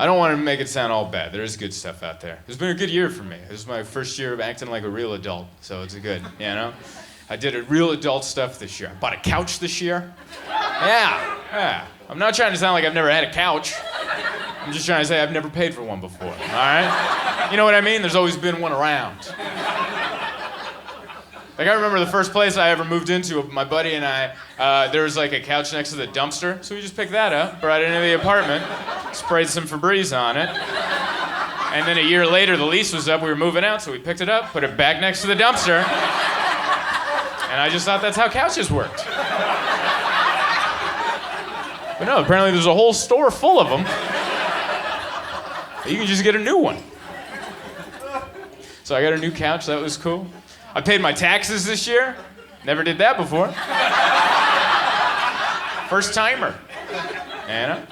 I don't want to make it sound all bad. There is good stuff out there. It's been a good year for me. This is my first year of acting like a real adult, so it's good, you know? I did a real adult stuff this year. I bought a couch this year. Yeah. I'm not trying to sound like I've never had a couch. I'm just trying to say I've never paid for one before, all right? You know what I mean? There's always been one around. Like, I remember the first place I ever moved into, my buddy and I, there was like a couch next to the dumpster, so we just picked that up, brought it into the apartment, sprayed some Febreze on it, and then a year later, the lease was up, we were moving out, so we picked it up, put it back next to the dumpster, and I just thought that's how couches worked. But no, apparently there's a whole store full of them. You can just get a new one. So I got a new couch, that was cool. I paid my taxes this year. Never did that before. First timer. You know?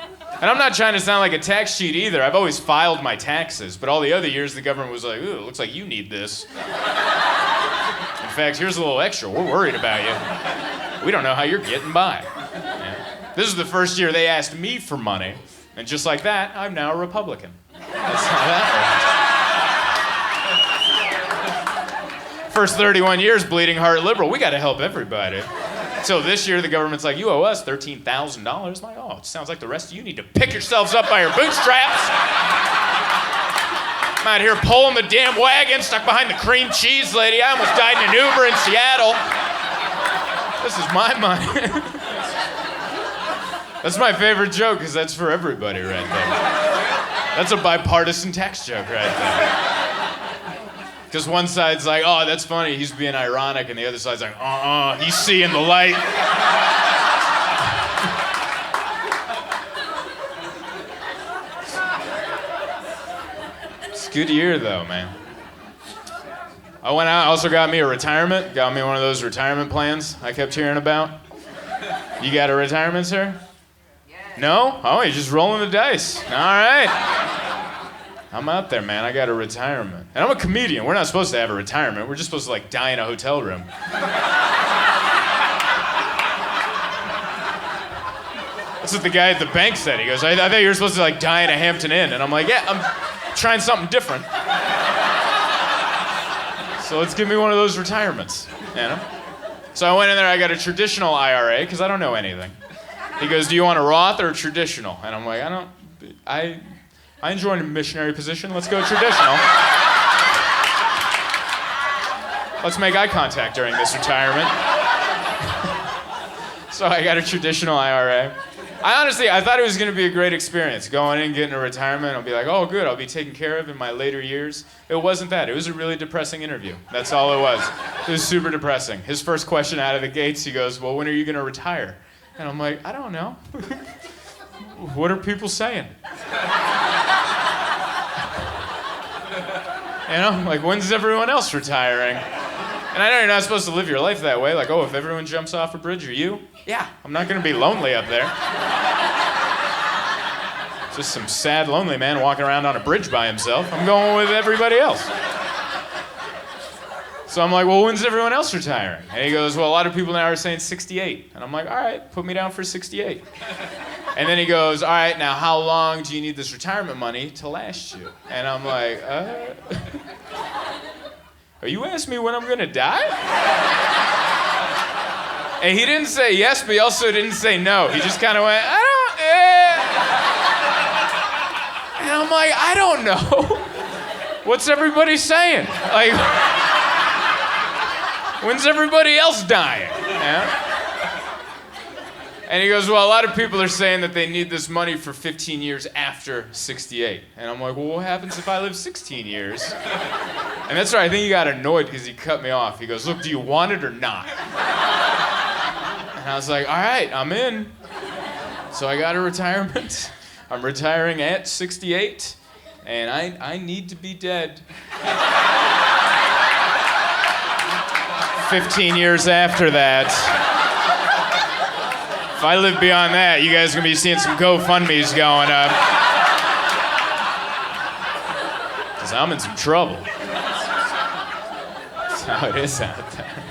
And I'm not trying to sound like a tax cheat either. I've always filed my taxes, but all the other years the government was like, ooh, it looks like you need this. In fact, here's a little extra. We're worried about you. We don't know how you're getting by. Yeah. This is the first year they asked me for money, and just like that, I'm now a Republican. That's how that works. First 31 years, bleeding heart liberal. We got to help everybody. So this year, the government's like, you owe us $13,000. I'm like, oh, it sounds like the rest of you need to pick yourselves up by your bootstraps. I'm out here pulling the damn wagon, stuck behind the cream cheese lady. I almost died in an Uber in Seattle. This is my money. That's my favorite joke, because that's for everybody right there. That's a bipartisan tax joke right there. Because one side's like, oh, that's funny, he's being ironic, and the other side's like, he's seeing the light. It's a good year, though, man. I went out, also got me a retirement, got me one of those retirement plans I kept hearing about. You got a retirement, sir? Yes. No? Oh, you're just rolling the dice. All right. I'm out there, man. I got a retirement. And I'm a comedian. We're not supposed to have a retirement. We're just supposed to, like, die in a hotel room. That's what the guy at the bank said. He goes, I thought you were supposed to, like, die in a Hampton Inn. And I'm like, yeah, I'm trying something different. So let's give me one of those retirements, you know? So I went in there, I got a traditional IRA, because I don't know anything. He goes, do you want a Roth or a traditional? And I'm like, I enjoy a missionary position. Let's go traditional. Let's make eye contact during this retirement. So I got a traditional IRA. I thought it was going to be a great experience. Going in, getting a retirement, I'll be like, oh, good, I'll be taken care of in my later years. It wasn't that. It was a really depressing interview. That's all it was. It was super depressing. His first question out of the gates, he goes, well, when are you going to retire? And I'm like, I don't know. What are people saying? You know, like, when's everyone else retiring? And I know you're not supposed to live your life that way. Like, oh, if everyone jumps off a bridge, are you? Yeah, I'm not going to be lonely up there. Just some sad, lonely man walking around on a bridge by himself. I'm going with everybody else. So I'm like, well, when's everyone else retiring? And he goes, well, a lot of people now are saying 68. And I'm like, all right, put me down for 68. And then he goes, all right, now how long do you need this retirement money to last you? And I'm like, are you asking me when I'm gonna die? And he didn't say yes, but he also didn't say no. He just kind of went, And I'm like, I don't know. What's everybody saying? Like, when's everybody else dying? Yeah? And he goes, well, a lot of people are saying that they need this money for 15 years after 68. And I'm like, well, what happens if I live 16 years? And that's right, I think he got annoyed because he cut me off. He goes, look, do you want it or not? And I was like, all right, I'm in. So I got a retirement. I'm retiring at 68, and I need to be dead. 15 years after that. If I live beyond that, you guys are gonna be seeing some GoFundMes going up. Because I'm in some trouble. That's how it is out there.